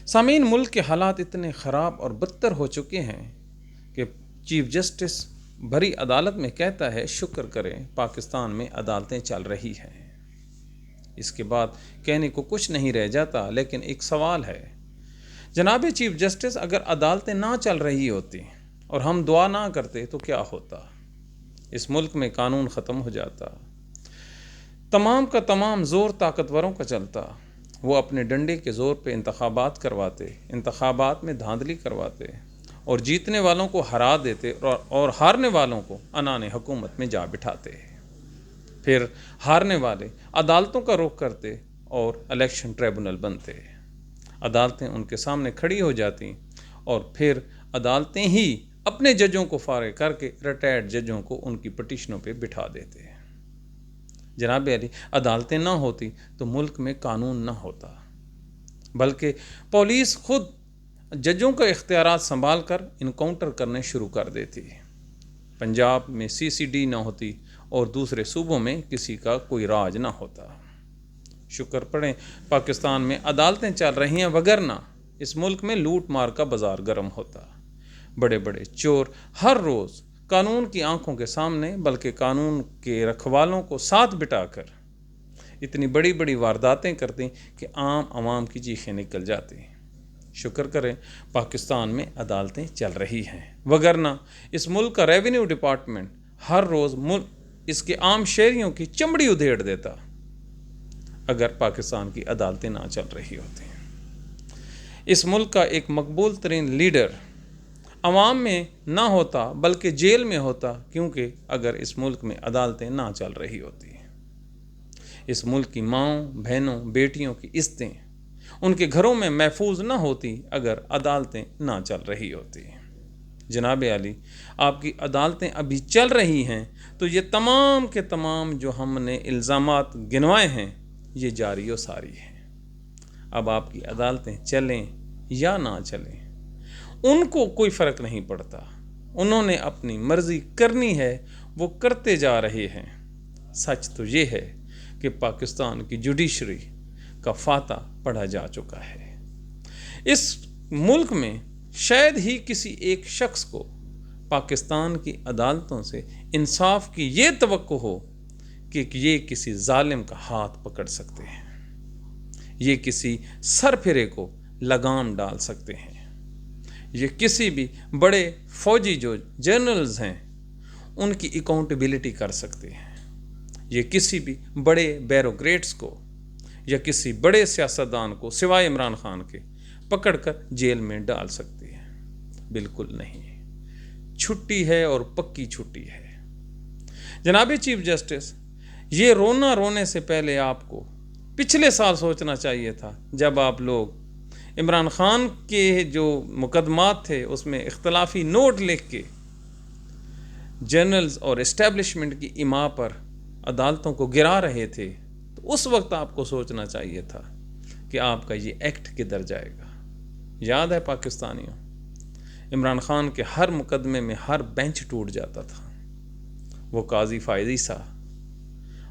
سامعین، ملک کے حالات اتنے خراب اور بدتر ہو چکے ہیں کہ چیف جسٹس بھری عدالت میں کہتا ہے شکر کریں پاکستان میں عدالتیں چل رہی ہیں۔ اس کے بعد کہنے کو کچھ نہیں رہ جاتا، لیکن ایک سوال ہے، جناب چیف جسٹس، اگر عدالتیں نہ چل رہی ہوتی اور ہم دعا نہ کرتے تو کیا ہوتا؟ اس ملک میں قانون ختم ہو جاتا، تمام کا تمام زور طاقتوروں کا چلتا، وہ اپنے ڈنڈے کے زور پہ انتخابات کرواتے، انتخابات میں دھاندلی کرواتے اور جیتنے والوں کو ہرا دیتے اور ہارنے والوں کو عنان حکومت میں جا بٹھاتے۔ پھر ہارنے والے عدالتوں کا رخ کرتے اور الیکشن ٹریبونل بنتے، عدالتیں ان کے سامنے کھڑی ہو جاتی اور پھر عدالتیں ہی اپنے ججوں کو فارغ کر کے ریٹائرڈ ججوں کو ان کی پٹیشنوں پہ بٹھا دیتے۔ جناب علی، عدالتیں نہ ہوتی تو ملک میں قانون نہ ہوتا، بلکہ پولیس خود ججوں کا اختیارات سنبھال کر انکاؤنٹر کرنے شروع کر دیتی۔ پنجاب میں CCD نہ ہوتی اور دوسرے صوبوں میں کسی کا کوئی راج نہ ہوتا۔ شکر پڑھیں پاکستان میں عدالتیں چل رہی ہیں، وگرنہ اس ملک میں لوٹ مار کا بازار گرم ہوتا۔ بڑے بڑے چور ہر روز قانون کی آنکھوں کے سامنے، بلکہ قانون کے رکھوالوں کو ساتھ بٹا کر اتنی بڑی بڑی وارداتیں کرتے کہ عام عوام کی چیخیں نکل جاتی۔ شکر کریں پاکستان میں عدالتیں چل رہی ہیں، وگرنہ اس ملک کا ریونیو ڈپارٹمنٹ ہر روز اس کے عام شہریوں کی چمڑی ادھیڑ دیتا اگر پاکستان کی عدالتیں نہ چل رہی ہوتی۔ اس ملک کا ایک مقبول ترین لیڈر عوام میں نہ ہوتا بلکہ جیل میں ہوتا، کیونکہ اگر اس ملک میں عدالتیں نہ چل رہی ہوتی۔ اس ملک کی ماؤں، بہنوں، بیٹیوں کی عزتیں ان کے گھروں میں محفوظ نہ ہوتی اگر عدالتیں نہ چل رہی ہوتی۔ جناب علی، آپ کی عدالتیں ابھی چل رہی ہیں تو یہ تمام کے تمام جو ہم نے الزامات گنوائے ہیں یہ جاری و ساری ہیں۔ اب آپ کی عدالتیں چلیں یا نہ چلیں ان کو کوئی فرق نہیں پڑتا، انہوں نے اپنی مرضی کرنی ہے، وہ کرتے جا رہے ہیں۔ سچ تو یہ ہے کہ پاکستان کی جوڈیشری کا فاتح پڑھا جا چکا ہے۔ اس ملک میں شاید ہی کسی ایک شخص کو پاکستان کی عدالتوں سے انصاف کی یہ توقع ہو کہ یہ کسی ظالم کا ہاتھ پکڑ سکتے ہیں، یہ کسی سرفرے کو لگام ڈال سکتے ہیں، یہ کسی بھی بڑے فوجی جو جنرلز ہیں ان کی اکاؤنٹیبلٹی کر سکتے ہیں، یہ کسی بھی بڑے بیوروکریٹس کو یا کسی بڑے سیاستدان کو سوائے عمران خان کے پکڑ کر جیل میں ڈال سکتے ہیں۔ بالکل نہیں، چھٹی ہے اور پکی چھٹی ہے۔ جناب چیف جسٹس، یہ رونا رونے سے پہلے آپ کو پچھلے سال سوچنا چاہیے تھا، جب آپ لوگ عمران خان کے جو مقدمات تھے اس میں اختلافی نوٹ لکھ کے جرنلز اور اسٹیبلشمنٹ کی ایما پر عدالتوں کو گرا رہے تھے، تو اس وقت آپ کو سوچنا چاہیے تھا کہ آپ کا یہ ایکٹ کدھر جائے گا۔ یاد ہے پاکستانیوں، عمران خان کے ہر مقدمے میں ہر بینچ ٹوٹ جاتا تھا، وہ قاضی فائزی سا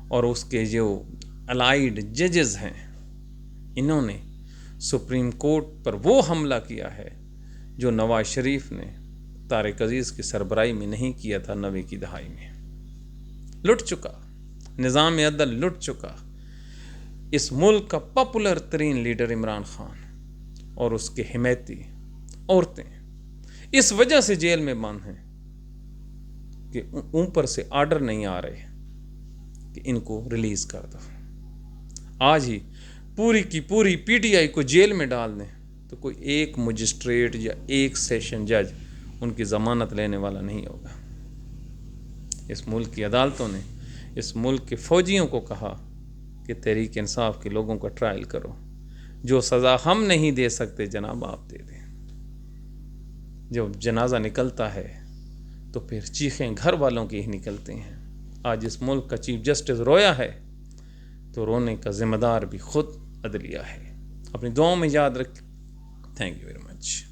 اور اس کے جو الائیڈ ججز ہیں، انہوں نے سپریم کورٹ پر وہ حملہ کیا ہے جو نواز شریف نے طارق عزیز کی سربراہی میں نہیں کیا تھا 90 کی دہائی میں۔ لٹ چکا نظام عدل، لٹ چکا اس ملک کا پاپولر ترین لیڈر عمران خان اور اس کے حمایتی عورتیں اس وجہ سے جیل میں بند ہیں کہ اوپر سے آرڈر نہیں آ رہے کہ ان کو ریلیز کر دو۔ آج ہی پوری کی پوری PTI کو جیل میں ڈال دیں تو کوئی ایک مجسٹریٹ یا ایک سیشن جج ان کی ضمانت لینے والا نہیں ہوگا۔ اس ملک کی عدالتوں نے اس ملک کے فوجیوں کو کہا کہ تحریک انصاف کے لوگوں کا ٹرائل کرو، جو سزا ہم نہیں دے سکتے جناب آپ دے دیں۔ جب جنازہ نکلتا ہے تو پھر چیخیں گھر والوں کی ہی نکلتی ہیں۔ آج اس ملک کا چیف جسٹس رویا ہے تو رونے کا ذمہ دار بھی خود عدلیہ ہے۔ اپنی دعاؤں میں یاد رکھ۔ Thank you very much.